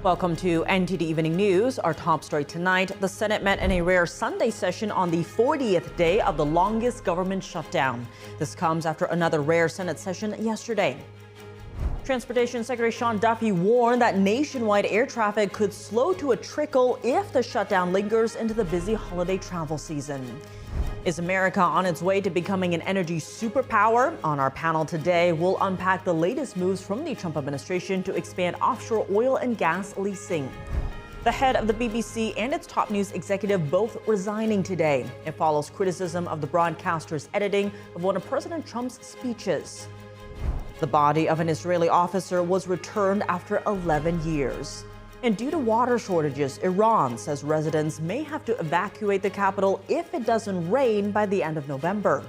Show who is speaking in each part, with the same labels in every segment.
Speaker 1: Welcome to NTD Evening News. Our top story tonight, the Senate met in a rare Sunday session on the 40th day of the longest government shutdown. This comes after another rare Senate session yesterday. Transportation Secretary Sean Duffy warned that nationwide air traffic could slow to a trickle if the shutdown lingers into the busy holiday travel season. Is America on its way to becoming an energy superpower? On our panel today, we'll unpack the latest moves from the Trump administration to expand offshore oil and gas leasing. The head of the BBC and its top news executive both resigning today. It follows criticism of the broadcaster's editing of one of President Trump's speeches. The body of an Israeli officer was returned after 11 years. And due to water shortages, Iran says residents may have to evacuate the capital if it doesn't rain by the end of November.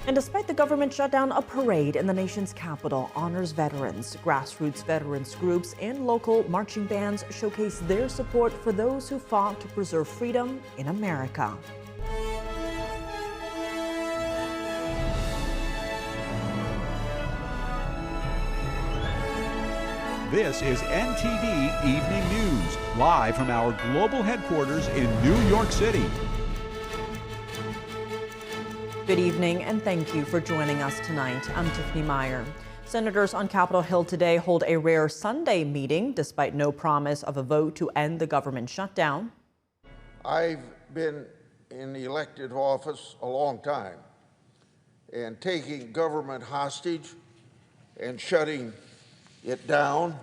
Speaker 1: And despite the government shutdown, a parade in the nation's capital honors veterans. Grassroots veterans groups and local marching bands showcase their support for those who fought to preserve freedom in America.
Speaker 2: This is NTD Evening News, live from our global headquarters in New York City.
Speaker 1: Good evening, and thank you for joining us tonight. I'm Tiffany Meyer. Senators on Capitol Hill today hold a rare Sunday meeting, despite no promise of a vote to end the government shutdown.
Speaker 3: I've been in elected office a long time, and taking government hostage and shutting it down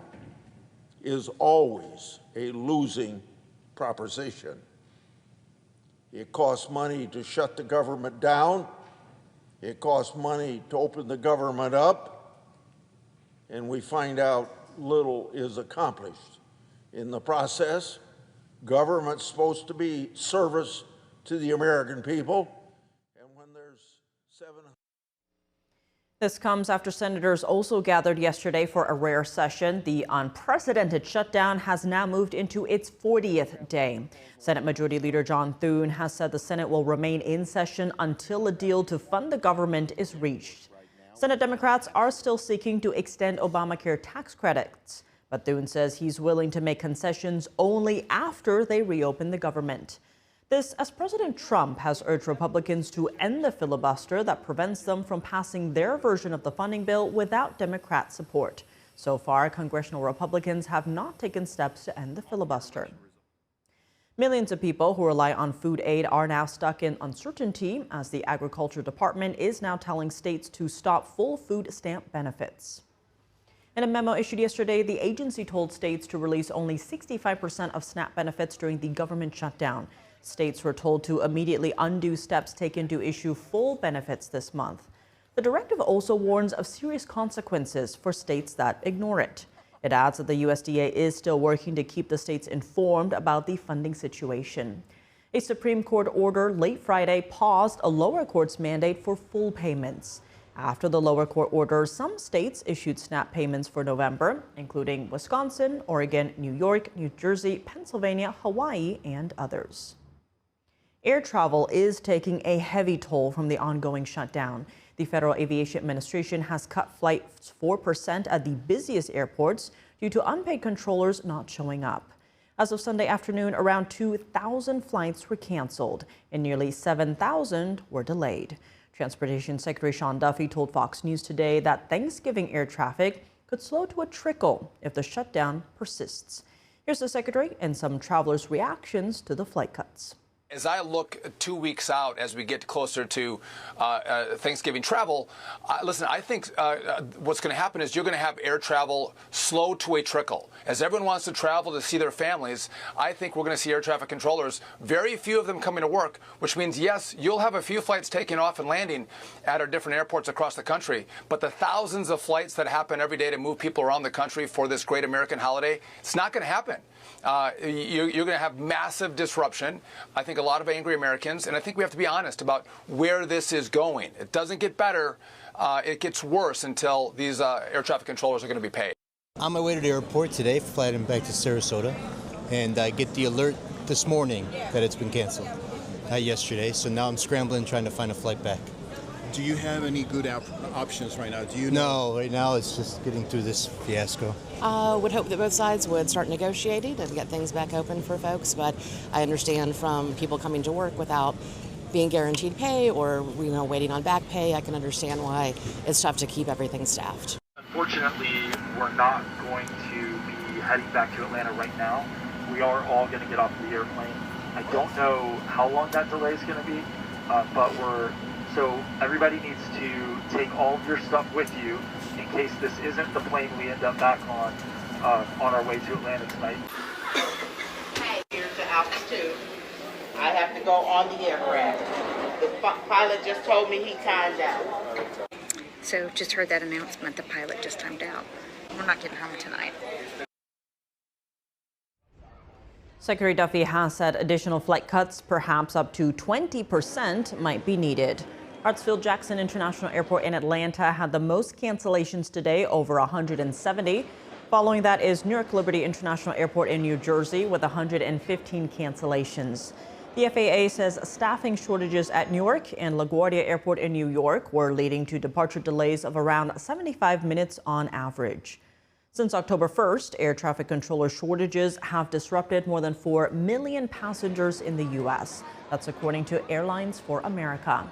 Speaker 3: is always a losing proposition. It costs money to shut the government down. It costs money to open the government up. And we find out little is accomplished. In the process, government's supposed to be service to the American people. And when there's 700.
Speaker 1: This comes after senators also gathered yesterday for a rare session. The unprecedented shutdown has now moved into its 40th day. Senate Majority Leader John Thune has said the Senate will remain in session until a deal to fund the government is reached. Senate Democrats are still seeking to extend Obamacare tax credits, but Thune says he's willing to make concessions only after they reopen the government. This as President Trump has urged Republicans to end the filibuster that prevents them from passing their version of the funding bill without Democrat support. So far, congressional Republicans have not taken steps to end the filibuster. Millions of people who rely on food aid are now stuck in uncertainty as the Agriculture Department is now telling states to stop full food stamp benefits. In a memo issued yesterday, the agency told states to release only 65% of SNAP benefits during the government shutdown. States were told to immediately undo steps taken to issue full benefits this month. The directive also warns of serious consequences for states that ignore it. It adds that the USDA is still working to keep the states informed about the funding situation. A Supreme Court order late Friday paused a lower court's mandate for full payments. After the lower court order, some states issued SNAP payments for November, including Wisconsin, Oregon, New York, New Jersey, Pennsylvania, Hawaii, and others. Air travel is taking a heavy toll from the ongoing shutdown. The Federal Aviation Administration has cut flights 4% at the busiest airports due to unpaid controllers not showing up. As of Sunday afternoon, around 2,000 flights were canceled and nearly 7,000 were delayed. Transportation Secretary Sean Duffy told Fox News today that Thanksgiving air traffic could slow to a trickle if the shutdown persists. Here's the Secretary and some travelers' reactions to the flight cuts.
Speaker 4: As I look 2 weeks out as we get closer to Thanksgiving travel, listen, I think what's going to happen is you're going to have air travel slow to a trickle. As everyone wants to travel to see their families, I think we're going to see air traffic controllers, very few of them coming to work, which means, yes, you'll have a few flights taking off and landing at our different airports across the country. But the thousands of flights that happen every day to move people around the country for this great American holiday, it's not going to happen. You're going to have massive disruption. I think a lot of angry Americans, and I think we have to be honest about where this is going. It doesn't get better. It gets worse until these air traffic controllers are going to be paid.
Speaker 5: On my way to the airport today, flying back to Sarasota, and I get the alert this morning that it's been canceled yesterday. So now I'm scrambling, trying to find a flight back.
Speaker 6: Do you have any good options right now? Do you know?
Speaker 5: No, right now it's just getting through this fiasco.
Speaker 6: Would hope that both sides would start negotiating and get things back open for folks, but I understand from people coming to work without being guaranteed pay or waiting on back pay, I can understand why it's tough to keep everything staffed.
Speaker 7: Unfortunately, we're not going to be heading back to Atlanta right now. We are all going to get off the airplane. I don't know how long that delay is going to be, but so everybody needs to take all of your stuff with you in case this isn't the plane we end up back on our way to Atlanta tonight.
Speaker 8: Hey, here's the Alpha 2. I have to go on the aircraft. The pilot just told me he timed out.
Speaker 9: So just heard that announcement, the pilot just timed out. We're not getting home tonight.
Speaker 1: Secretary Duffy has said additional flight cuts, perhaps up to 20%, might be needed. Hartsfield-Jackson International Airport in Atlanta had the most cancellations today, over 170. Following that is Newark Liberty International Airport in New Jersey with 115 cancellations. The FAA says staffing shortages at Newark and LaGuardia Airport in New York were leading to departure delays of around 75 minutes on average. Since October 1st, air traffic controller shortages have disrupted more than 4 million passengers in the U.S. That's according to Airlines for America.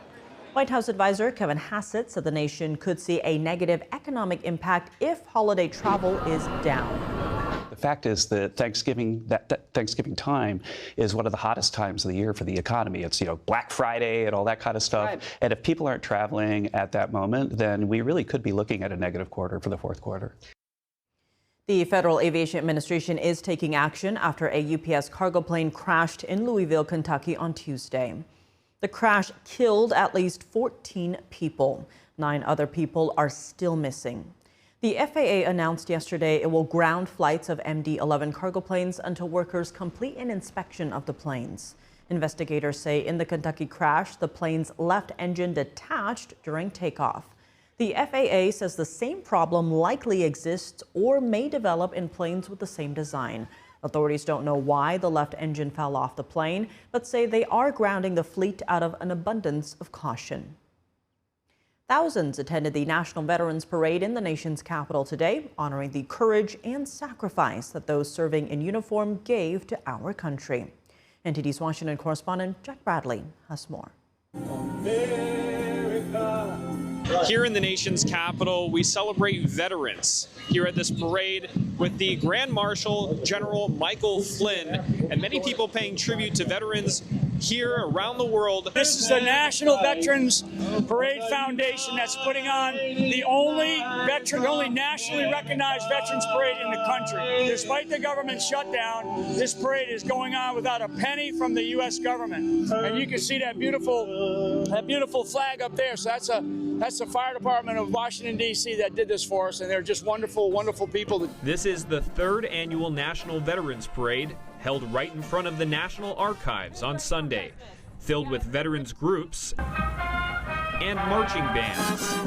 Speaker 1: White House advisor Kevin Hassett said the nation could see a negative economic impact if holiday travel is down.
Speaker 10: The fact is that Thanksgiving time is one of the hottest times of the year for the economy. It's, Black Friday and all that kind of stuff. Right. And if people aren't traveling at that moment, then we really could be looking at a negative quarter for the fourth quarter.
Speaker 1: The Federal Aviation Administration is taking action after a UPS cargo plane crashed in Louisville, Kentucky on Tuesday. The crash killed at least 14 people. 9 other people are still missing. The FAA announced yesterday it will ground flights of MD-11 cargo planes until workers complete an inspection of the planes. Investigators say in the Kentucky crash, the plane's left engine detached during takeoff. The FAA says the same problem likely exists or may develop in planes with the same design. Authorities don't know why the left engine fell off the plane, but say they are grounding the fleet out of an abundance of caution. Thousands attended the National Veterans Parade in the nation's capital today, honoring the courage and sacrifice that those serving in uniform gave to our country. NTD's Washington correspondent Jack Bradley has more.
Speaker 11: Here in the nation's capital, we celebrate veterans here at this parade with the Grand Marshal General Michael Flynn and many people paying tribute to veterans here around the world.
Speaker 12: This is the National Veterans Parade Foundation that's putting on the only nationally recognized veterans parade in the country. Despite the government shutdown, this parade is going on without a penny from the U.S. government. And you can see that beautiful flag up there. So that's the fire department of Washington, D.C. that did this for us, and they're just wonderful, wonderful people.
Speaker 11: This is the 3rd annual National Veterans Parade, held right in front of the National Archives on Sunday, filled with veterans groups and marching bands.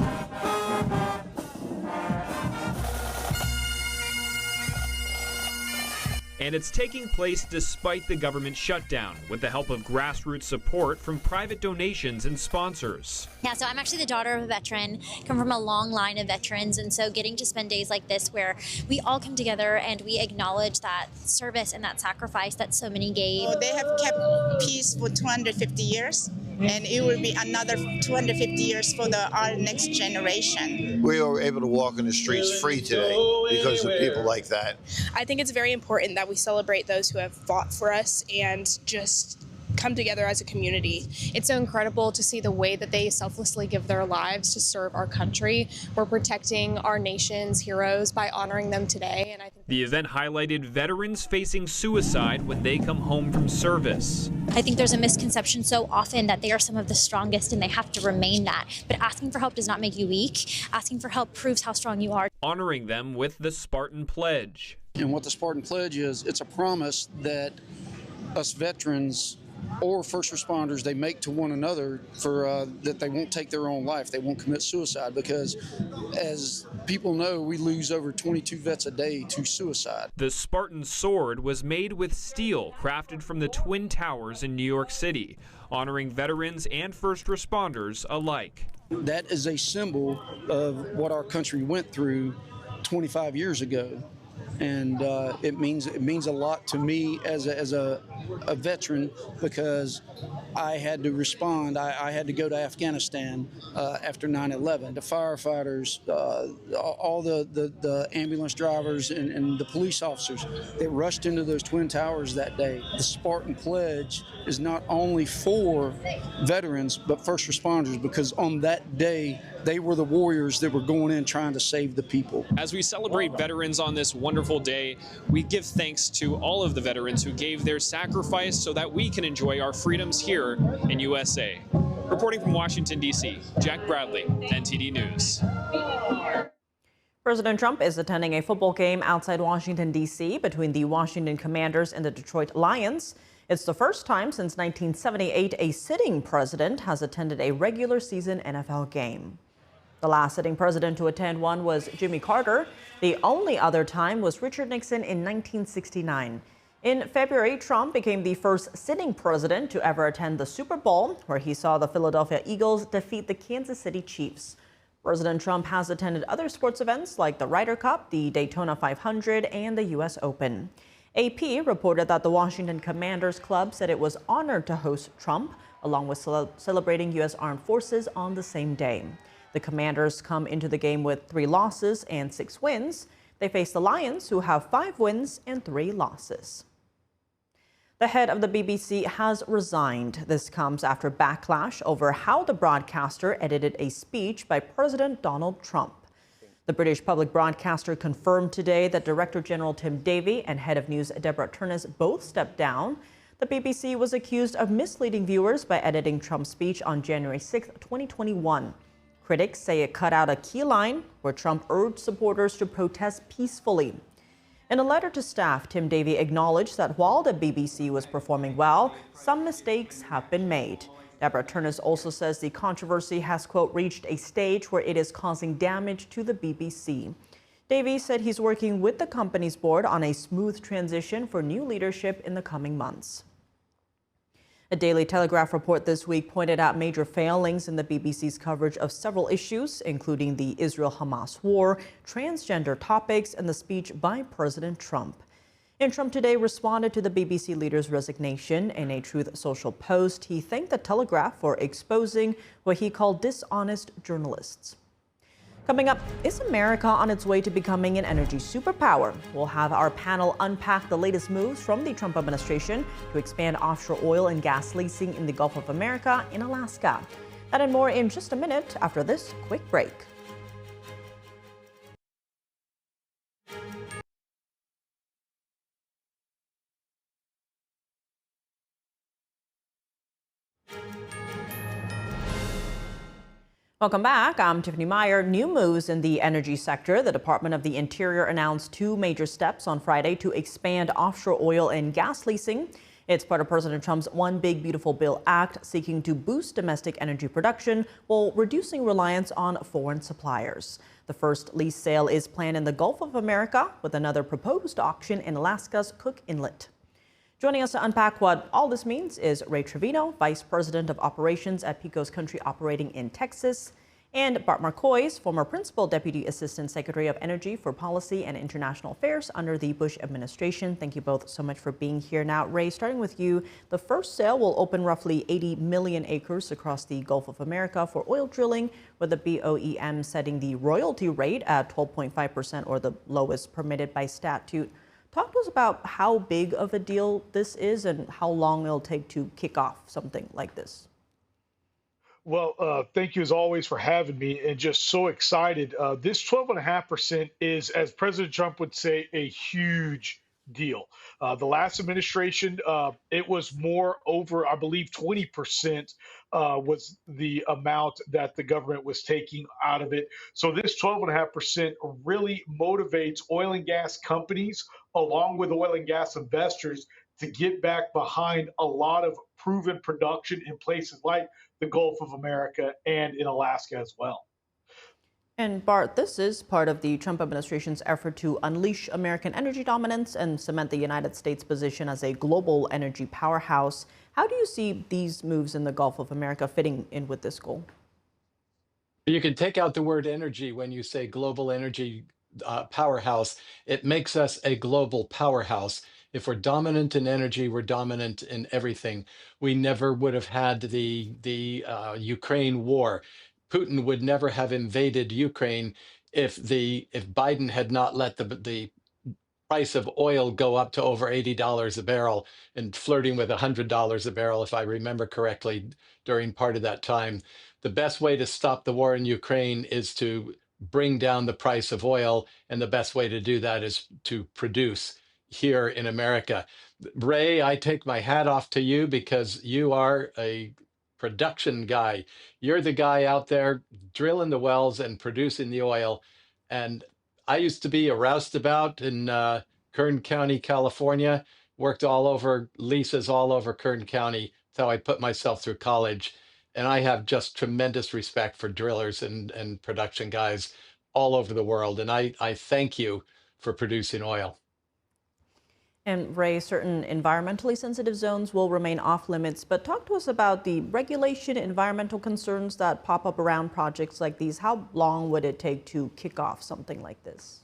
Speaker 11: And it's taking place despite the government shutdown, with the help of grassroots support from private donations and sponsors.
Speaker 13: Yeah, so I'm actually the daughter of a veteran, come from a long line of veterans, and so getting to spend days like this where we all come together and we acknowledge that service and that sacrifice that so many gave.
Speaker 14: They have kept peace for 250 years, and it will be another 250 years for our next generation.
Speaker 3: We are able to walk in the streets free today because of people like that.
Speaker 15: I think it's very important that we celebrate those who have fought for us and just come together as a community.
Speaker 16: It's so incredible to see the way that they selflessly give their lives to serve our country. We're protecting our nation's heroes by honoring them today. And I think
Speaker 11: the event highlighted veterans facing suicide when they come home from service.
Speaker 13: I think there's a misconception so often that they are some of the strongest and they have to remain that. But asking for help does not make you weak. Asking for help proves how strong you are.
Speaker 11: Honoring them with the Spartan Pledge.
Speaker 17: And what the Spartan Pledge is, it's a promise that us veterans or first responders, they make to one another for that they won't take their own life. They won't commit suicide because, as people know, we lose over 22 vets a day to suicide.
Speaker 11: The Spartan Sword was made with steel crafted from the Twin Towers in New York City, honoring veterans and first responders alike.
Speaker 17: That is a symbol of what our country went through 25 years ago. and it means a lot to me as a veteran, because I had to respond. I had to go to Afghanistan after 9/11. The firefighters, all the ambulance drivers, and the police officers that rushed into those Twin Towers that day. The Spartan Pledge is not only for veterans but first responders, because on that day they were the warriors that were going in trying to save the people.
Speaker 11: As we celebrate veterans on this wonderful day, we give thanks to all of the veterans who gave their sacrifice so that we can enjoy our freedoms here in USA. Reporting from Washington, D.C., Jack Bradley, NTD News.
Speaker 1: President Trump is attending a football game outside Washington, D.C. between the Washington Commanders and the Detroit Lions. It's the first time since 1978 a sitting president has attended a regular season NFL game. The last sitting president to attend one was Jimmy Carter. The only other time was Richard Nixon in 1969. In February, Trump became the first sitting president to ever attend the Super Bowl, where he saw the Philadelphia Eagles defeat the Kansas City Chiefs. President Trump has attended other sports events like the Ryder Cup, the Daytona 500, and the U.S. Open. AP reported that the Washington Commanders Club said it was honored to host Trump, along with celebrating U.S. Armed Forces on the same day. The Commanders come into the game with 3 losses and 6 wins. They face the Lions, who have 5 wins and 3 losses. The head of the BBC has resigned. This comes after backlash over how the broadcaster edited a speech by President Donald Trump. The British public broadcaster confirmed today that Director General Tim Davie and Head of News Deborah Turnus both stepped down. The BBC was accused of misleading viewers by editing Trump's speech on January 6, 2021. Critics say it cut out a key line where Trump urged supporters to protest peacefully. In a letter to staff, Tim Davie acknowledged that while the BBC was performing well, some mistakes have been made. Deborah Turnus also says the controversy has, quote, reached a stage where it is causing damage to the BBC. Davie said he's working with the company's board on a smooth transition for new leadership in the coming months. A Daily Telegraph report this week pointed out major failings in the BBC's coverage of several issues, including the Israel-Hamas war, transgender topics, and the speech by President Trump. And Trump today responded to the BBC leader's resignation. In a Truth Social post, he thanked the Telegraph for exposing what he called dishonest journalists. Coming up, is America on its way to becoming an energy superpower? We'll have our panel unpack the latest moves from the Trump administration to expand offshore oil and gas leasing in the Gulf of America and Alaska. That and more in just a minute after this quick break. Welcome back. I'm Tiffany Meyer. New moves in the energy sector. The Department of the Interior announced 2 major steps on Friday to expand offshore oil and gas leasing. It's part of President Trump's One Big Beautiful Bill Act, seeking to boost domestic energy production while reducing reliance on foreign suppliers. The first lease sale is planned in the Gulf of America, with another proposed auction in Alaska's Cook Inlet. Joining us to unpack what all this means is Ray Trevino, Vice President of Operations at Pecos Country operating in Texas, and Bart Marcois, former Principal Deputy Assistant Secretary of Energy for Policy and International Affairs under the Bush administration. Thank you both so much for being here. Now, Ray, starting with you, the first sale will open roughly 80 million acres across the Gulf of America for oil drilling, with the BOEM setting the royalty rate at 12.5%, or the lowest permitted by statute. Talk to us about how big of a deal this is and how long it'll take to kick off something like this.
Speaker 18: Well, thank you as always for having me, and just so excited. This 12.5% is, as President Trump would say, a huge deal. The last administration, it was more over, I believe, 20% was the amount that the government was taking out of it. So this 12.5% really motivates oil and gas companies, along with oil and gas investors, to get back behind a lot of proven production in places like the Gulf of America and in Alaska as well.
Speaker 1: And Bart, this is part of the Trump administration's effort to unleash American energy dominance and cement the United States' position as a global energy powerhouse. How do you see these moves in the Gulf of America fitting in with this goal?
Speaker 19: You can take out the word energy when you say global energy powerhouse. It makes us a global powerhouse. If we're dominant in energy, we're dominant in everything. We never would have had the Ukraine war. Putin would never have invaded Ukraine if Biden had not let the price of oil go up to over $80 a barrel and flirting with $100 a barrel, if I remember correctly, during part of that time. The best way to stop the war in Ukraine is to bring down the price of oil, and the best way to do that is to produce here in America. Ray, I take my hat off to you because you are a production guy. You're the guy out there drilling the wells and producing the oil. And I used to be a roustabout in Kern County, California, worked all over leases all over Kern County. That's how I put myself through college. And I have just tremendous respect for drillers and production guys all over the world. And I thank you for producing oil.
Speaker 1: And Ray, certain environmentally sensitive zones will remain off limits, but talk to us about the regulation, environmental concerns that pop up around projects like these. How long would it take to kick off something like this?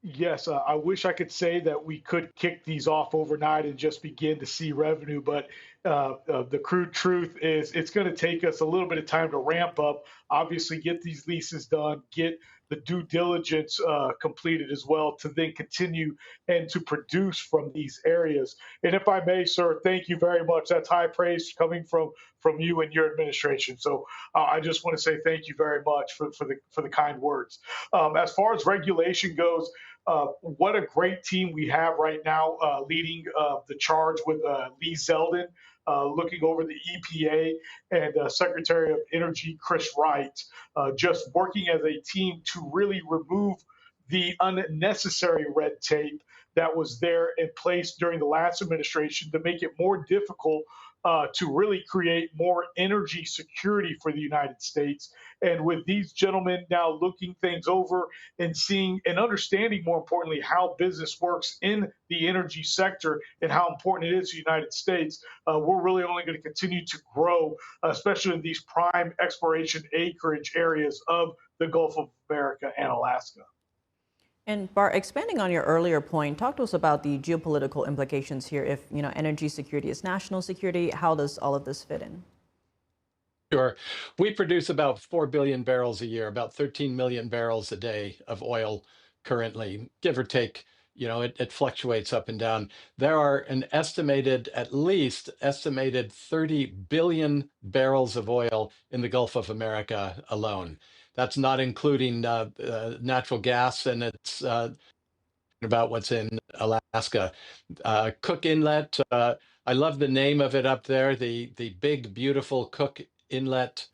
Speaker 18: Yes, I wish I could say that we could kick these off overnight and just begin to see revenue, but the crude truth is it's going to take us a little bit of time to ramp up, obviously get these leases done, get the due diligence completed as well, to then continue and to produce from these areas. And if I may, sir, thank you very much. That's high praise coming from you and your administration. So I just want to say thank you very much for the kind words. As far as regulation goes, what a great team we have right now leading the charge with Lee Zeldin, looking over the EPA, and Secretary of Energy Chris Wright, just working as a team to really remove the unnecessary red tape that was there in place during the last administration to make it more difficult to really create more energy security for the United States. And with these gentlemen now looking things over and seeing and understanding, more importantly, how business works in the energy sector and how important it is to the United States, we're really only going to continue to grow, especially in these prime exploration acreage areas of the Gulf of America and Alaska.
Speaker 1: And Bart, expanding on your earlier point, talk to us about the geopolitical implications here. If energy security is national security, how does all of this fit in?
Speaker 19: Sure. We produce about 4 billion barrels a year, about 13 million barrels a day of oil currently, give or take. It fluctuates up and down. There are at least estimated 30 billion barrels of oil in the Gulf of America alone. That's not including natural gas, and it's about what's in Alaska. Cook Inlet, I love the name of it up there, the big, beautiful Cook Inlet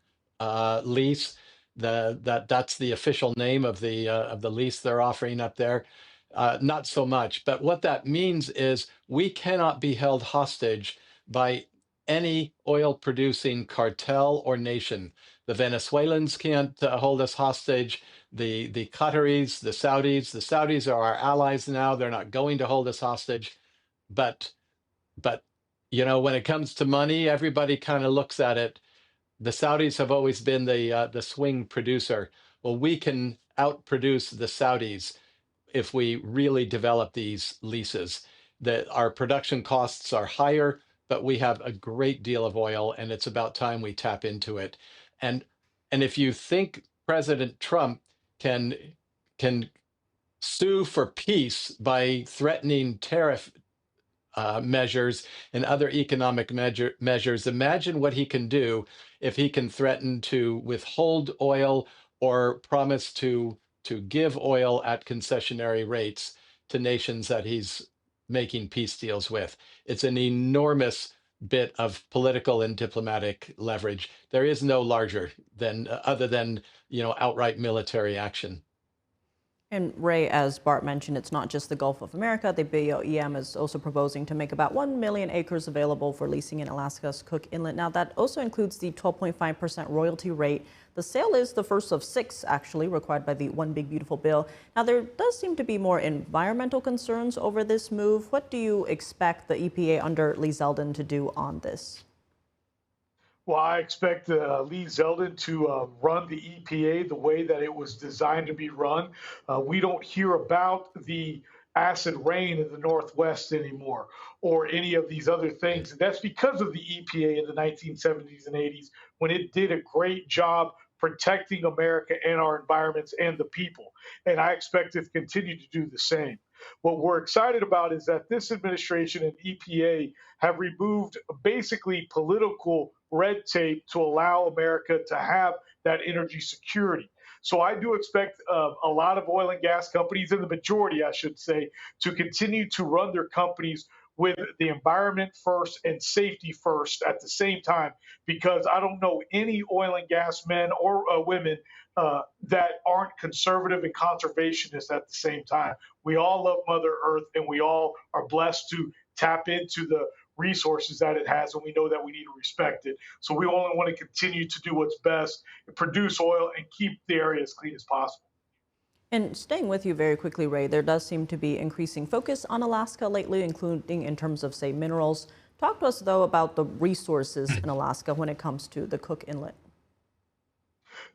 Speaker 19: lease. That's the official name of the lease they're offering up there. Not so much, but what that means is we cannot be held hostage by any oil producing cartel or nation. The Venezuelans can't hold us hostage. The Qataris, the Saudis are our allies now. They're not going to hold us hostage. But when it comes to money, everybody kind of looks at it. The Saudis have always been the swing producer. Well, we can outproduce the Saudis if we really develop these leases. That our production costs are higher, but we have a great deal of oil, and it's about time we tap into it. And if you think President Trump can sue for peace by threatening tariff measures and other economic measures, imagine what he can do if he can threaten to withhold oil or promise to give oil at concessionary rates to nations that he's making peace deals with. It's an enormous bit of political and diplomatic leverage. There is no larger than other than outright military action.
Speaker 1: And Ray, as Bart mentioned, it's not just the Gulf of America. The BOEM is also proposing to make about 1 million acres available for leasing in Alaska's Cook Inlet. Now, that also includes the 12.5% royalty rate. The sale is the first of 6, actually, required by the One Big Beautiful Bill. Now, there does seem to be more environmental concerns over this move. What do you expect the EPA under Lee Zeldin to do on this?
Speaker 18: Well, I expect Lee Zeldin to run the EPA the way that it was designed to be run. We don't hear about the acid rain in the Northwest anymore or any of these other things. And that's because of the EPA in the 1970s and 80s when it did a great job protecting America and our environments and the people. And I expect it to continue to do the same. What we're excited about is that this administration and EPA have removed basically political red tape to allow America to have that energy security. So I do expect a lot of oil and gas companies, and the majority, I should say, to continue to run their companies with the environment first and safety first at the same time, because I don't know any oil and gas men or women that aren't conservative and conservationists at the same time. We all love Mother Earth, and we all are blessed to tap into the resources that it has, and we know that we need to respect it. So we only want to continue to do what's best, produce oil, and keep the area as clean as possible.
Speaker 1: And staying with you very quickly, Ray, there does seem to be increasing focus on Alaska lately, including in terms of, say, minerals. Talk to us, though, about the resources in Alaska when it comes to the Cook Inlet.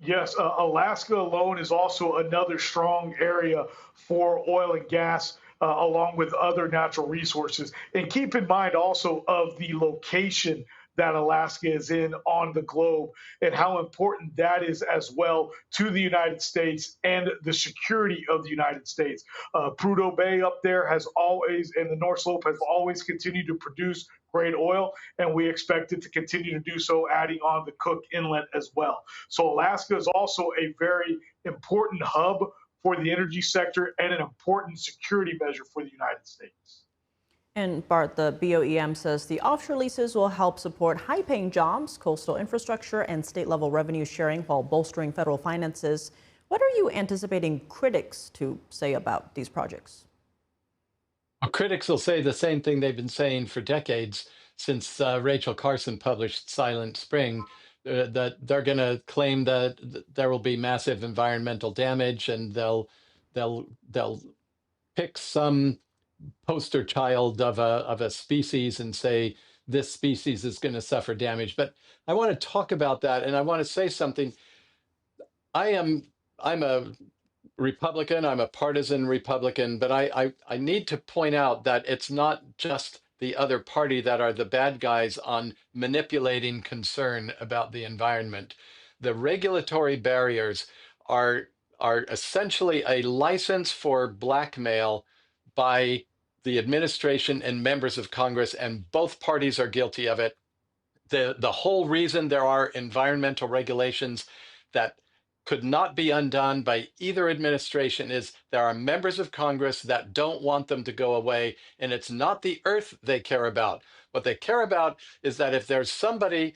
Speaker 18: Yes, Alaska alone is also another strong area for oil and gas, along with other natural resources. And keep in mind also of the location that Alaska is in on the globe and how important that is as well to the United States and the security of the United States. Prudhoe Bay up there has always, and the North Slope has always continued to produce great oil, and we expect it to continue to do so, adding on the Cook Inlet as well. So Alaska is also a very important hub for the energy sector and an important security measure for the United States.
Speaker 1: And Bart, the BOEM says the offshore leases will help support high-paying jobs, coastal infrastructure, and state-level revenue sharing while bolstering federal finances. What are you anticipating critics to say about these projects?
Speaker 19: Well, critics will say the same thing they've been saying for decades since Rachel Carson published Silent Spring, that they're going to claim that there will be massive environmental damage, and they'll pick some poster child of a species and say this species is going to suffer damage. But I want to talk about that, and I want to say something. I'm a Republican, I'm a partisan Republican, but I need to point out that it's not just the other party that are the bad guys on manipulating concern about the environment. The regulatory barriers are essentially a license for blackmail by the administration and members of Congress, and both parties are guilty of it. The whole reason there are environmental regulations that could not be undone by either administration is there are members of Congress that don't want them to go away, and it's not the earth they care about. What they care about is that if there's somebody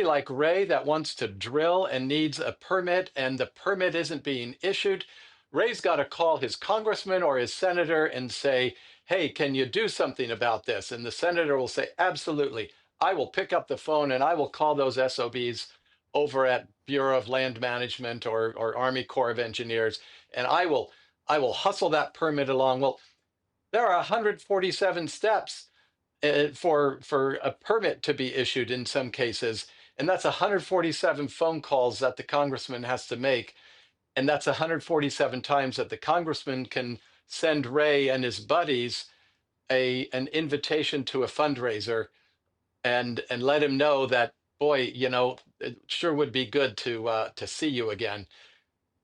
Speaker 19: like Ray that wants to drill and needs a permit and the permit isn't being issued, Ray's got to call his congressman or his senator and say, hey, can you do something about this? And the senator will say, absolutely. I will pick up the phone and I will call those SOBs over at Bureau of Land Management or Army Corps of Engineers, and I will hustle that permit along. Well, there are 147 steps for a permit to be issued in some cases, and that's 147 phone calls that the congressman has to make, and that's 147 times that the congressman can send Ray and his buddies an invitation to a fundraiser and let him know that, boy, you know, it sure would be good to see you again.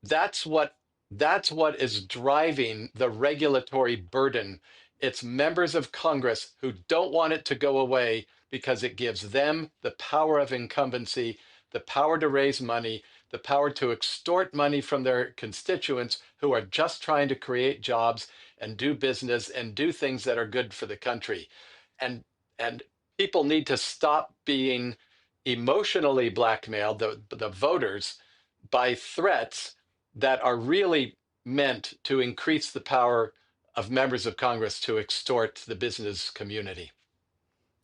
Speaker 19: That's what is driving the regulatory burden. It's members of Congress who don't want it to go away because it gives them the power of incumbency, the power to raise money, the power to extort money from their constituents who are just trying to create jobs and do business and do things that are good for the country. And people need to stop being emotionally blackmailed, the voters, by threats that are really meant to increase the power of members of Congress to extort the business community.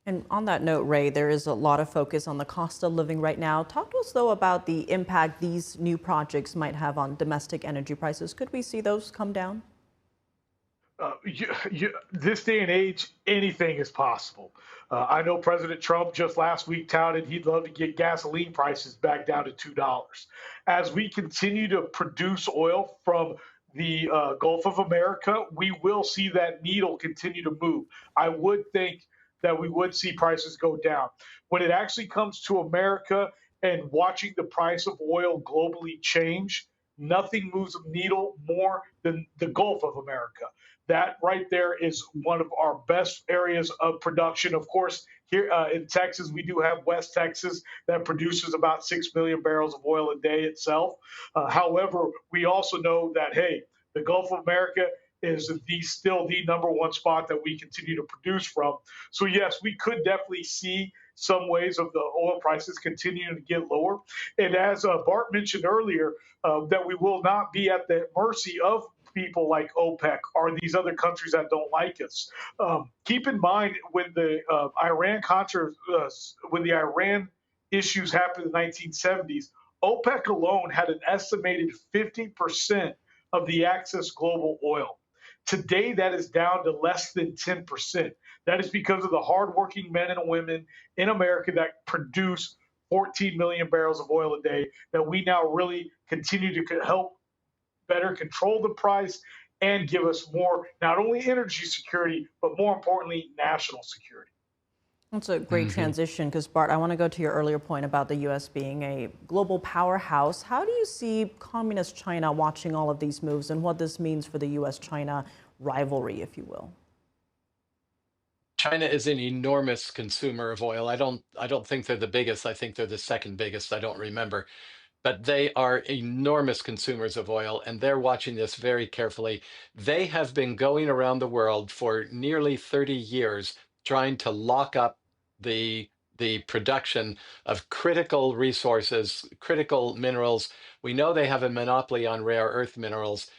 Speaker 1: And on that note, Ray, there is a lot of focus on the cost of living right now. Talk to us, though, about the impact these new projects might have on domestic energy prices. Could we see those come down?
Speaker 18: This day and age, anything is possible. I know President Trump just last week touted he'd love to get gasoline prices back down to $2. As we continue to produce oil from the Gulf of America, we will see that needle continue to move. I would think that we would see prices go down. When it actually comes to America and watching the price of oil globally change, nothing moves the needle more than the Gulf of America. That right there is one of our best areas of production. Of course, here in Texas, we do have West Texas that produces about 6 million barrels of oil a day itself. However, we also know that, hey, the Gulf of America is still the number one spot that we continue to produce from. So, yes, we could definitely see some ways of the oil prices continuing to get lower. And as Bart mentioned earlier, that we will not be at the mercy of people like OPEC or these other countries that don't like us. Keep in mind when the Iran issues happened in the 1970s, OPEC alone had an estimated 50% of the access global oil. Today, that is down to less than 10%. That is because of the hardworking men and women in America that produce 14 million barrels of oil a day that we now really continue to help better control the price and give us more, not only energy security, but more importantly, national security.
Speaker 1: That's a great transition because, Bart, I want to go to your earlier point about the U.S. being a global powerhouse. How do you see communist China watching all of these moves and what this means for the U.S.-China rivalry, if you will?
Speaker 19: China is an enormous consumer of oil. I don't think they're the biggest. I think they're the second biggest. I don't remember. But they are enormous consumers of oil, and they're watching this very carefully. They have been going around the world for nearly 30 years trying to lock up the production of critical resources, critical minerals. We know they have a monopoly on rare earth minerals,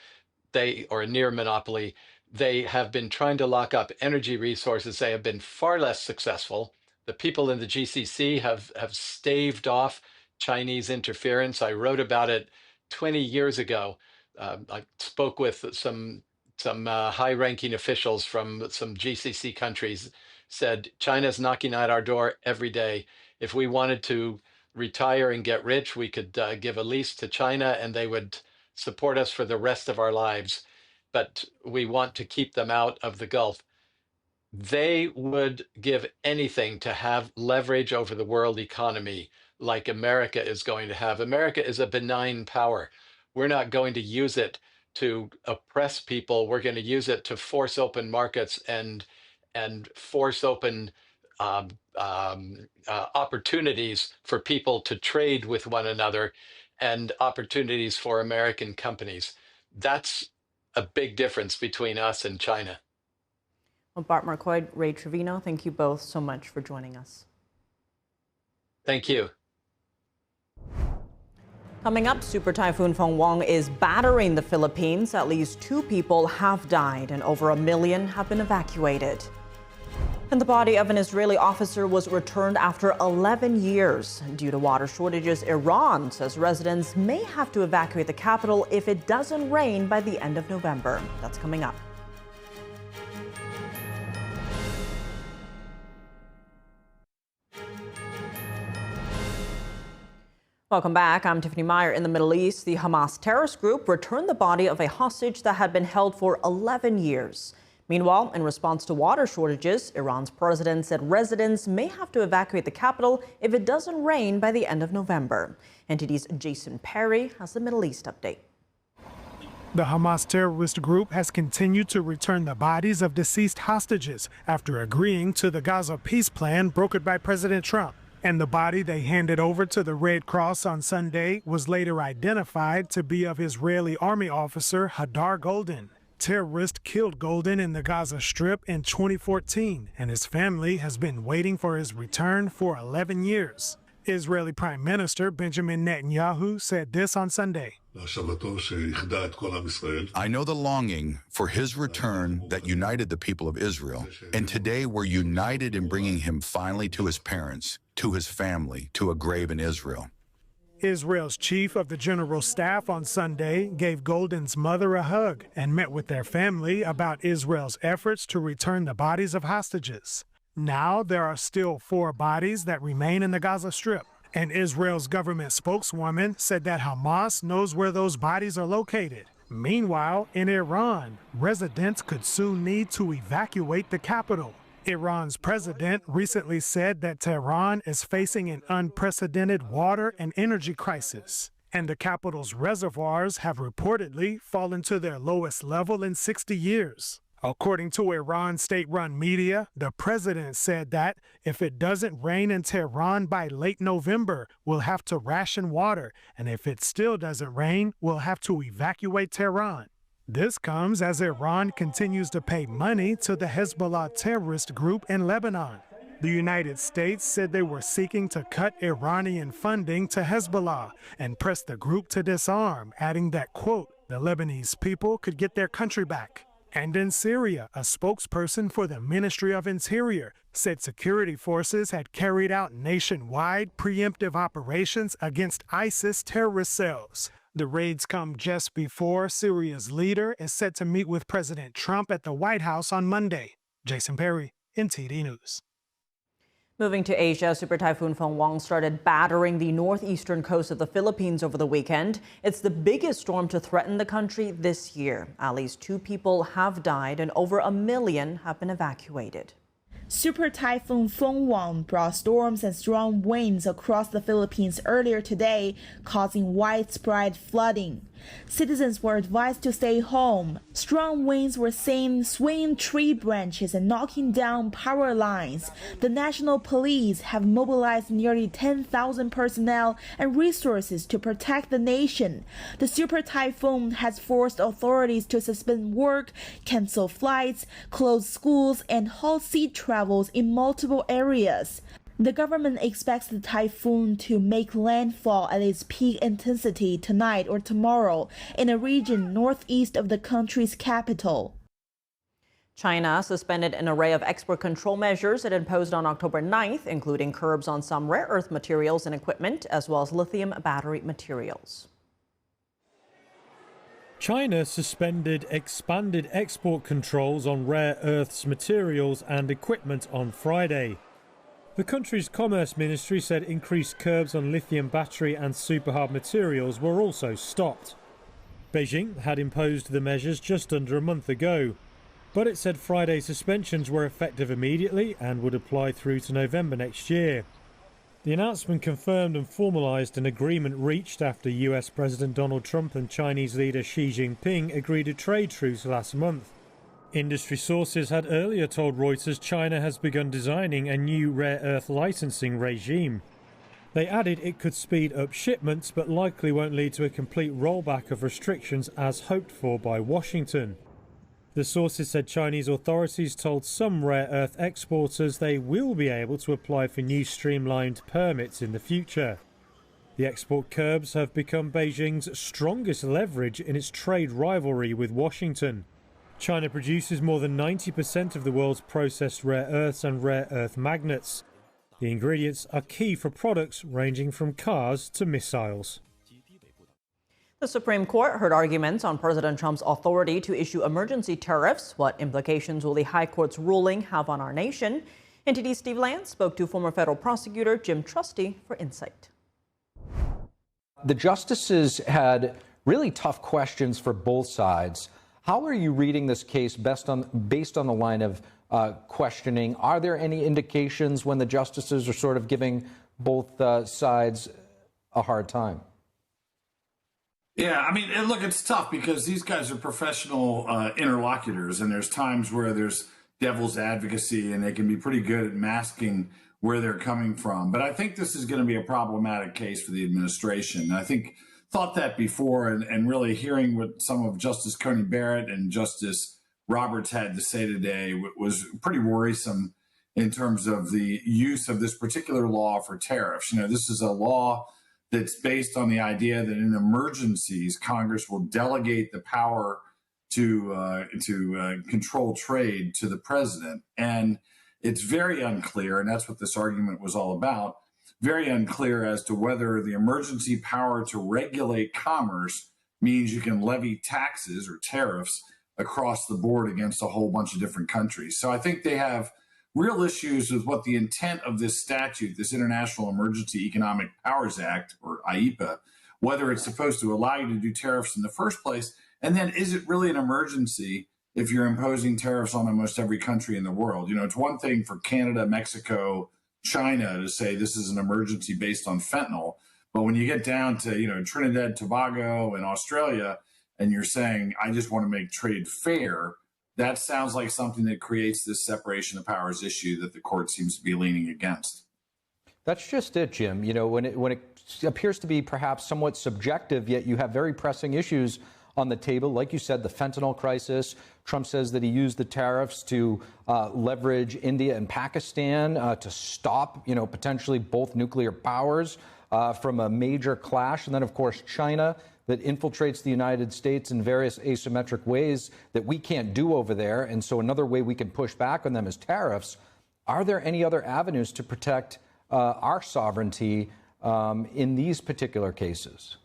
Speaker 19: or a near monopoly. They have been trying to lock up energy resources. They have been far less successful. The people in the GCC have staved off Chinese interference. I wrote about it 20 years ago. I spoke with some high-ranking officials from some GCC countries, said China's knocking at our door every day. If we wanted to retire and get rich, we could give a lease to China and they would support us for the rest of our lives. But we want to keep them out of the Gulf. They would give anything to have leverage over the world economy like America is going to have. America is a benign power. We're not going to use it to oppress people. We're going to use it to force open markets and force open opportunities for people to trade with one another and opportunities for American companies. That's a big difference between us and China.
Speaker 1: Well, Bart Marcotte, Ray Trevino, thank you both so much for joining us.
Speaker 19: Thank you.
Speaker 1: Coming up, Super Typhoon Fengwang is battering the Philippines. At least 2 people have died and over 1 million have been evacuated. And the body of an Israeli officer was returned after 11 years. Due to water shortages, Iran says residents may have to evacuate the capital if it doesn't rain by the end of November. That's coming up. Welcome back. I'm Tiffany Meyer. In the Middle East, the Hamas terrorist group returned the body of a hostage that had been held for 11 years. Meanwhile, in response to water shortages, Iran's president said residents may have to evacuate the capital if it doesn't rain by the end of November. NTD's Jason Perry has the Middle East update.
Speaker 20: The Hamas terrorist group has continued to return the bodies of deceased hostages after agreeing to the Gaza peace plan brokered by President Trump. And the body they handed over to the Red Cross on Sunday was later identified to be of Israeli army officer Hadar Golden. Terrorists killed Golden in the Gaza Strip in 2014, and his family has been waiting for his return for 11 years. Israeli Prime Minister Benjamin Netanyahu said this on Sunday.
Speaker 21: I know the longing for his return that united the people of Israel, and today we're united in bringing him finally to his parents, to his family, to a grave in Israel.
Speaker 20: Israel's chief of the general staff on Sunday gave Golden's mother a hug and met with their family about Israel's efforts to return the bodies of hostages. Now there are still 4 bodies that remain in the Gaza Strip. And Israel's government spokeswoman said that Hamas knows where those bodies are located. Meanwhile, in Iran, residents could soon need to evacuate the capital. Iran's president recently said that Tehran is facing an unprecedented water and energy crisis, and the capital's reservoirs have reportedly fallen to their lowest level in 60 years. According to Iran state-run media, the president said that if it doesn't rain in Tehran by late November, we'll have to ration water, and if it still doesn't rain, we'll have to evacuate Tehran. This comes as Iran continues to pay money to the Hezbollah terrorist group in Lebanon. The United States said they were seeking to cut Iranian funding to Hezbollah and press the group to disarm, adding that, quote, the Lebanese people could get their country back. And in Syria, a spokesperson for the Ministry of Interior said security forces had carried out nationwide preemptive operations against ISIS terrorist cells. The raids come just before Syria's leader is set to meet with President Trump at the White House on Monday. Jason Perry, NTD News.
Speaker 1: Moving to Asia, Super Typhoon Fenghuang started battering the northeastern coast of the Philippines over the weekend. It's the biggest storm to threaten the country this year. At least 2 people have died and over 1 million have been evacuated.
Speaker 2: Super Typhoon Fenghuang brought storms and strong winds across the Philippines earlier today, causing widespread flooding. Citizens were advised to stay home. Strong winds were seen swinging tree branches and knocking down power lines. The National Police have mobilized nearly 10,000 personnel and resources to protect the nation. The super typhoon has forced authorities to suspend work, cancel flights, close schools, and halt sea travels in multiple areas. The government expects the typhoon to make landfall at its peak intensity tonight or tomorrow in a region northeast of the country's capital.
Speaker 1: China suspended an array of export control measures it imposed on October 9th, including curbs on some rare earth materials and equipment, as well as lithium battery materials.
Speaker 22: China suspended expanded export controls on rare earths materials and equipment on Friday. The country's Commerce Ministry said increased curbs on lithium battery and superhard materials were also stopped. Beijing had imposed the measures just under a month ago, but it said Friday suspensions were effective immediately and would apply through to November next year. The announcement confirmed and formalized an agreement reached after US President Donald Trump and Chinese leader Xi Jinping agreed a trade truce last month. Industry sources had earlier told Reuters China has begun designing a new rare earth licensing regime. They added it could speed up shipments but likely won't lead to a complete rollback of restrictions as hoped for by Washington. The sources said Chinese authorities told some rare earth exporters they will be able to apply for new streamlined permits in the future. The export curbs have become Beijing's strongest leverage in its trade rivalry with Washington. China produces more than 90% of the world's processed rare earths and rare earth magnets. The ingredients are key for products ranging from cars to missiles.
Speaker 1: The Supreme Court heard arguments on President Trump's authority to issue emergency tariffs. What implications will the High Court's ruling have on our nation? NTD's Steve Lance spoke to former federal prosecutor Jim Trusty for insight.
Speaker 23: The justices had really tough questions for both sides. How are you reading this case based on the line of questioning? Are there any indications when the justices are sort of giving both sides a hard time?
Speaker 24: Yeah, I mean, look, it's tough because these guys are professional interlocutors, and there's times where there's devil's advocacy, and they can be pretty good at masking where they're coming from. But I think this is going to be a problematic case for the administration. I think thought that before, and really hearing what some of Justice Coney Barrett and Justice Roberts had to say today was pretty worrisome in terms of the use of this particular law for tariffs. You know, this is a law that's based on the idea that in emergencies, Congress will delegate the power to control trade to the president. And it's very unclear, and that's what this argument was all about, very unclear as to whether the emergency power to regulate commerce means you can levy taxes or tariffs across the board against a whole bunch of different countries. So I think they have real issues with what the intent of this statute, this International Emergency Economic Powers Act, or IEPA, whether it's supposed to allow you to do tariffs in the first place, and then is it really an emergency if you're imposing tariffs on almost every country in the world? You know, it's one thing for Canada, Mexico, China to say this is an emergency based on fentanyl, but when you get down to, you know, Trinidad, Tobago, and Australia, and you're saying, I just want to make trade fair, that sounds like something that creates this separation of powers issue that the court seems to be leaning against.
Speaker 23: That's just it, Jim. You know, when it appears to be perhaps somewhat subjective, yet you have very pressing issues on the table. Like you said, the fentanyl crisis. Trump says that he used the tariffs to leverage India and Pakistan to stop, you know, potentially both nuclear powers from a major clash. And then, of course, China that infiltrates the United States in various asymmetric ways that we can't do over there. And so another way we can push back on them is tariffs. Are there any other avenues to protect our sovereignty in these particular cases?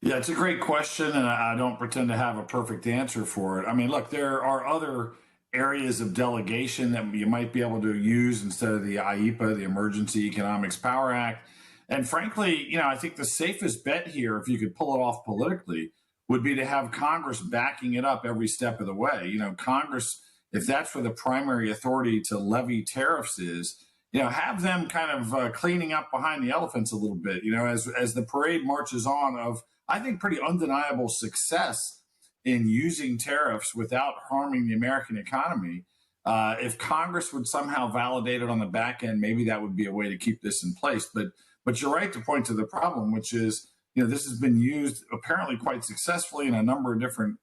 Speaker 24: Yeah, it's a great question, and I don't pretend to have a perfect answer for it. I mean, look, there are other areas of delegation that you might be able to use instead of the IEPA, the Emergency Economics Power Act. And frankly, you know, I think the safest bet here, if you could pull it off politically, would be to have Congress backing it up every step of the way. You know, Congress, if that's where the primary authority to levy tariffs is, you know, have them kind of cleaning up behind the elephants a little bit, you know, as the parade marches on of, I think, pretty undeniable success in using tariffs without harming the American economy. If Congress would somehow validate it on the back end, maybe that would be a way to keep this in place. But you're right to point to the problem, which is, you know, this has been used apparently quite successfully in a number of different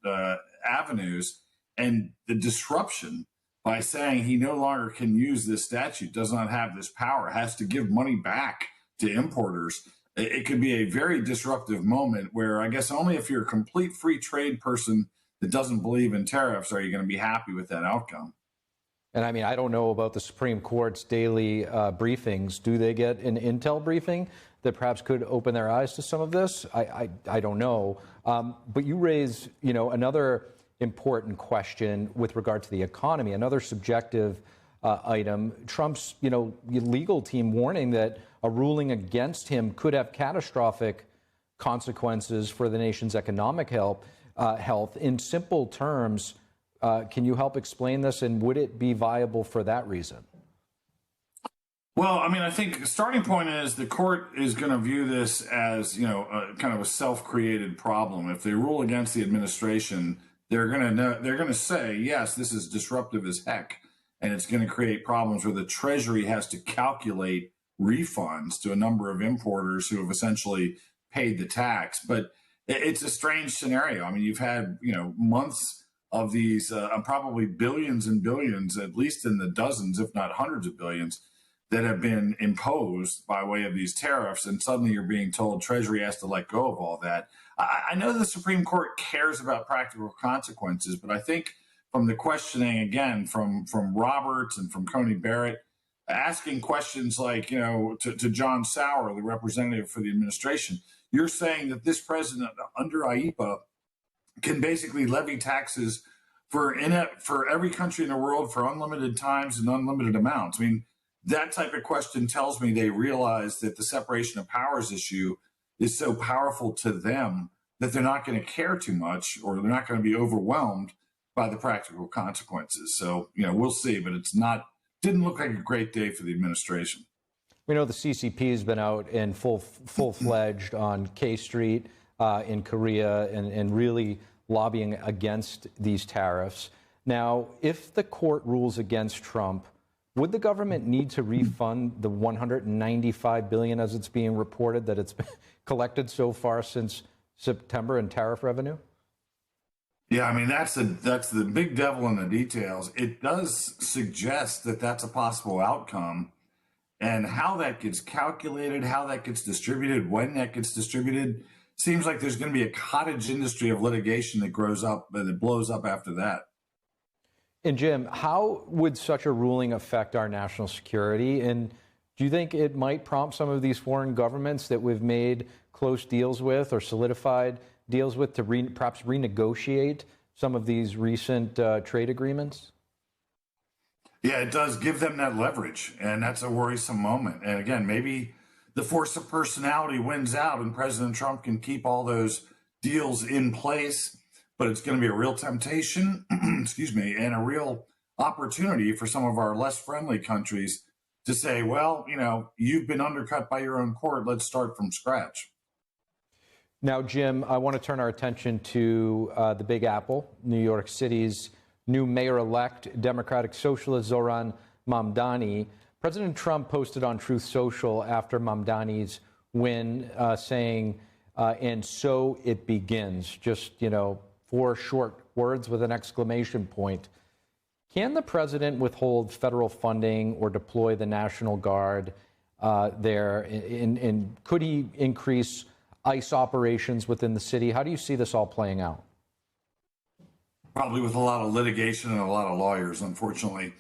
Speaker 24: avenues. And the disruption by saying he no longer can use this statute, does not have this power, has to give money back to importers. It could be a very disruptive moment where I guess only if you're a complete free trade person that doesn't believe in tariffs are you going to be happy with that outcome.
Speaker 23: And I mean, I don't know about the Supreme Court's daily briefings. Do they get an intel briefing that perhaps could open their eyes to some of this? I don't know. But you raise, you know, another important question with regard to the economy, another subjective item. Trump's, you know, legal team warning that a ruling against him could have catastrophic consequences for the nation's economic health. In simple terms, can you help explain this, and would it be viable for that reason?
Speaker 24: Well, I mean, I think the starting point is the court is going to view this as, you know, kind of a self-created problem. If they rule against the administration, they're going to say, yes, this is disruptive as heck, and it's going to create problems where the Treasury has to calculate refunds to a number of importers who have essentially paid the tax. But it's a strange scenario. I mean, you've had, you know, months of these, probably billions and billions, at least in the dozens, if not hundreds of billions, that have been imposed by way of these tariffs. And suddenly you're being told Treasury has to let go of all that. I know the Supreme Court cares about practical consequences, but I think from the questioning, again, from Roberts and from Coney Barrett, asking questions like, you know, to John Sauer, the representative for the administration, you're saying that this president under IEPA can basically levy taxes for every country in the world for unlimited times and unlimited amounts. I mean, that type of question tells me they realize that the separation of powers issue is so powerful to them that they're not going to care too much, or they're not going to be overwhelmed by the practical consequences. So, you know, we'll see, but didn't look like a great day for the administration.
Speaker 23: We know the CCP has been out in full-fledged on K Street in Korea and really lobbying against these tariffs. Now, if the court rules against Trump, would the government need to refund the $195 billion, as it's being reported, that it's been collected so far since September in tariff revenue?
Speaker 24: Yeah, I mean, that's the big devil in the details. It does suggest that that's a possible outcome, and how that gets calculated, how that gets distributed, when that gets distributed, seems like there's going to be a cottage industry of litigation that grows up, that blows up after that.
Speaker 23: And Jim, how would such a ruling affect our national security? And Do you think it might prompt some of these foreign governments that we've made close deals with or solidified deals with to perhaps renegotiate some of these recent trade agreements?
Speaker 24: Yeah, it does give them that leverage, and that's a worrisome moment. And again, maybe the force of personality wins out and President Trump can keep all those deals in place, but it's going to be a real temptation, excuse me, and a real opportunity for some of our less friendly countries to say, well, you know, you've been undercut by your own court. Let's start from scratch.
Speaker 23: Now, Jim, I want to turn our attention to the Big Apple, New York City's new mayor-elect, Democratic Socialist Zohran Mamdani. President Trump posted on Truth Social after Mamdani's win, saying, and so it begins. Just, 4 short words with an exclamation point. Can the president withhold federal funding or deploy the National Guard there? And could he increase ICE operations within the city? How do you see this all playing out?
Speaker 24: Probably with a lot of litigation and a lot of lawyers, unfortunately.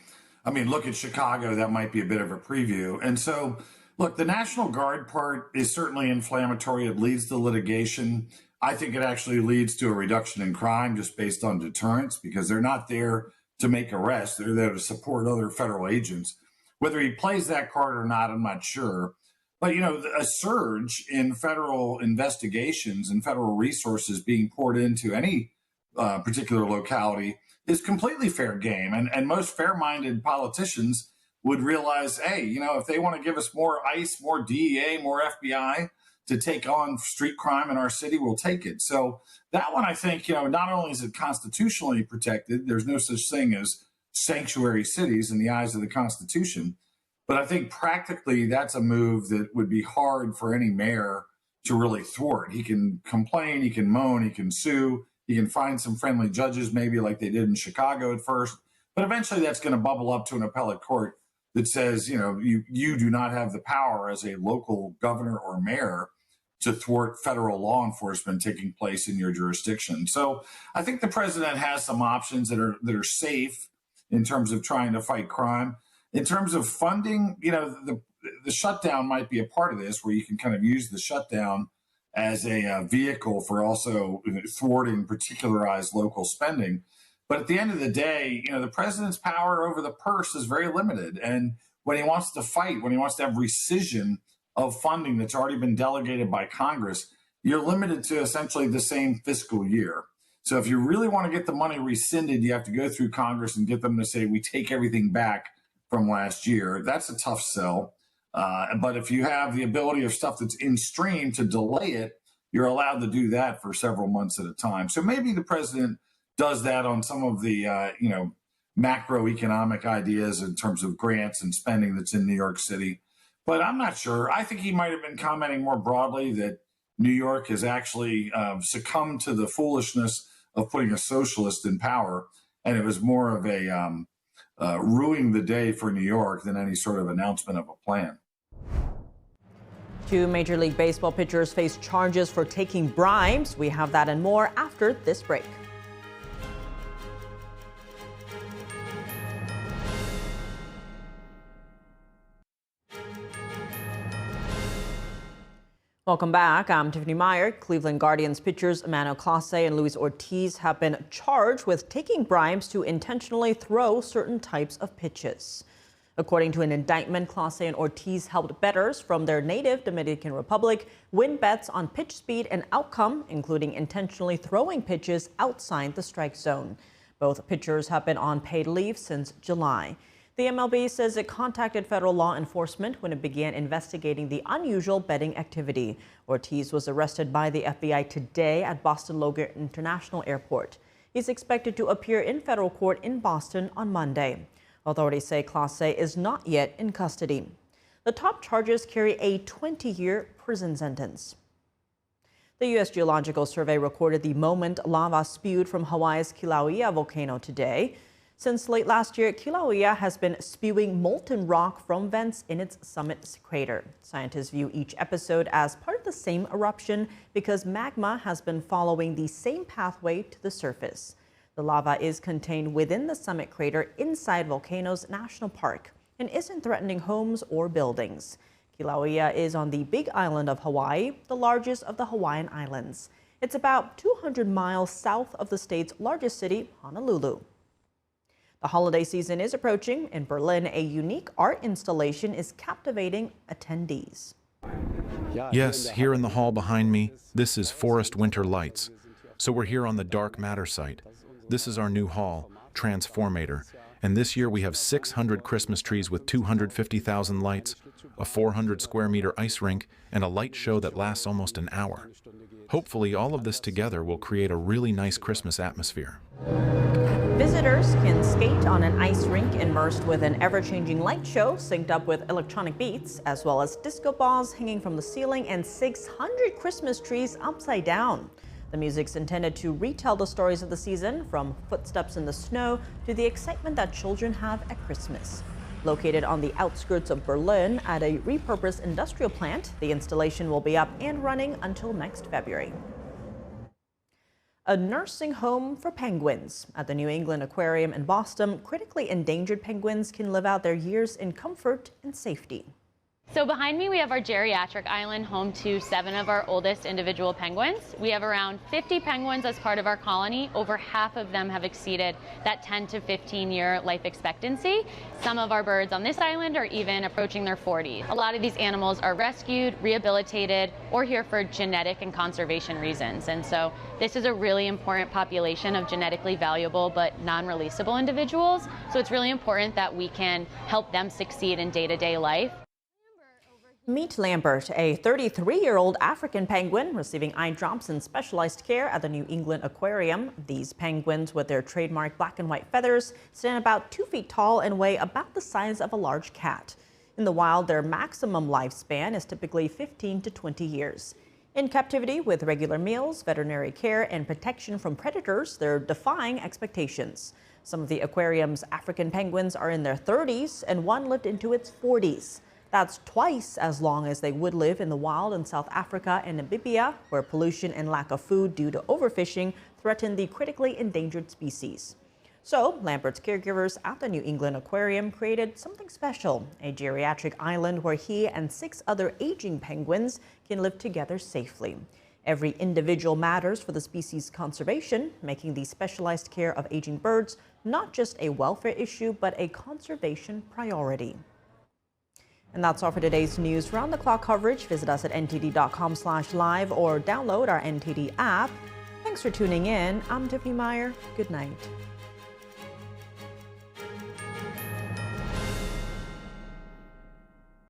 Speaker 24: I mean, look at Chicago. That might be a bit of a preview. And so, look, the National Guard part is certainly inflammatory. It leads to litigation. I think it actually leads to a reduction in crime just based on deterrence, because they're not there to make arrests. They're there to support other federal agents. Whether he plays that card or not, I'm not sure. But, a surge in federal investigations and federal resources being poured into any particular locality is completely fair game. And most fair-minded politicians would realize, hey, if they want to give us more ICE, more DEA, more FBI to take on street crime in our city, we'll take it. So that one, I think, not only is it constitutionally protected, there's no such thing as sanctuary cities in the eyes of the Constitution, but I think practically that's a move that would be hard for any mayor to really thwart. He can complain, he can moan, he can sue, he can find some friendly judges, maybe like they did in Chicago at first, but eventually that's going to bubble up to an appellate court that says, you do not have the power as a local governor or mayor to thwart federal law enforcement taking place in your jurisdiction. So I think the president has some options that are safe in terms of trying to fight crime. In terms of funding, the shutdown might be a part of this, where you can kind of use the shutdown as a vehicle for also thwarting particularized local spending. But at the end of the day, the president's power over the purse is very limited. And when he wants to fight, when he wants to have rescission of funding that's already been delegated by Congress, you're limited to essentially the same fiscal year. So if you really want to get the money rescinded, you have to go through Congress and get them to say, we take everything back from last year. That's a tough sell. But if you have the ability of stuff that's in stream to delay it, you're allowed to do that for several months at a time. So maybe the president does that on some of the, macroeconomic ideas in terms of grants and spending that's in New York City. But I'm not sure. I think he might have been commenting more broadly that New York has actually succumbed to the foolishness of putting a socialist in power. And it was more of a ruining the day for New York than any sort of announcement of a plan.
Speaker 1: 2 Major League Baseball pitchers face charges for taking bribes. We have that and more after this break. Welcome back. I'm Tiffany Meyer. Cleveland Guardians pitchers Emmanuel Clase and Luis Ortiz have been charged with taking bribes to intentionally throw certain types of pitches. According to an indictment, Clase and Ortiz helped bettors from their native Dominican Republic win bets on pitch speed and outcome, including intentionally throwing pitches outside the strike zone. Both pitchers have been on paid leave since July. The MLB says it contacted federal law enforcement when it began investigating the unusual betting activity. Ortiz was arrested by the FBI today at Boston Logan International Airport. He's expected to appear in federal court in Boston on Monday. Authorities say Clase is not yet in custody. The top charges carry a 20-year prison sentence. The U.S. Geological Survey recorded the moment lava spewed from Hawaii's Kilauea volcano today. Since late last year, Kilauea has been spewing molten rock from vents in its summit crater. Scientists view each episode as part of the same eruption because magma has been following the same pathway to the surface. The lava is contained within the summit crater inside Volcanoes National Park. and isn't threatening homes or buildings. Kilauea is on the Big Island of Hawaii, the largest of the Hawaiian Islands. It's about 200 miles south of the state's largest city, Honolulu. The holiday season is approaching. In Berlin, a unique art installation is captivating attendees.
Speaker 4: Yes, here in the hall behind me, this is Forest Winter Lights. So we're here on the Dark Matter site. This is our new hall, Transformator. And this year we have 600 Christmas trees with 250,000 lights, a 400 square meter ice rink, and a light show that lasts almost an hour. Hopefully all of this together will create a really nice Christmas atmosphere.
Speaker 1: Visitors can skate on an ice rink immersed with an ever-changing light show synced up with electronic beats, as well as disco balls hanging from the ceiling and 600 Christmas trees upside down. The music's intended to retell the stories of the season, from footsteps in the snow to the excitement that children have at Christmas. Located on the outskirts of Berlin at a repurposed industrial plant, the installation will be up and running until next February. A nursing home for penguins. At the New England Aquarium in Boston, critically endangered penguins can live out their years in comfort and safety.
Speaker 5: So behind me we have our geriatric island, home to 7 of our oldest individual penguins. We have around 50 penguins as part of our colony. Over half of them have exceeded that 10 to 15 year life expectancy. Some of our birds on this island are even approaching their 40s. A lot of these animals are rescued, rehabilitated, or here for genetic and conservation reasons. And so this is a really important population of genetically valuable but non-releasable individuals. So it's really important that we can help them succeed in day-to-day life.
Speaker 1: Meet Lambert, a 33-year-old African penguin receiving eye drops and specialized care at the New England Aquarium. These penguins, with their trademark black and white feathers, stand about 2 feet tall and weigh about the size of a large cat. In the wild, their maximum lifespan is typically 15 to 20 years. In captivity, with regular meals, veterinary care, and protection from predators, they're defying expectations. Some of the aquarium's African penguins are in their 30s, and one lived into its 40s. That's twice as long as they would live in the wild in South Africa and Namibia, where pollution and lack of food due to overfishing threaten the critically endangered species. So, Lambert's caregivers at the New England Aquarium created something special, a geriatric island where he and 6 other aging penguins can live together safely. Every individual matters for the species' conservation, making the specialized care of aging birds not just a welfare issue, but a conservation priority. And that's all for today's news. Round-the-clock coverage, visit us at ntd.com/live or download our NTD app. Thanks for tuning in. I'm Tiffany Meyer. Good night.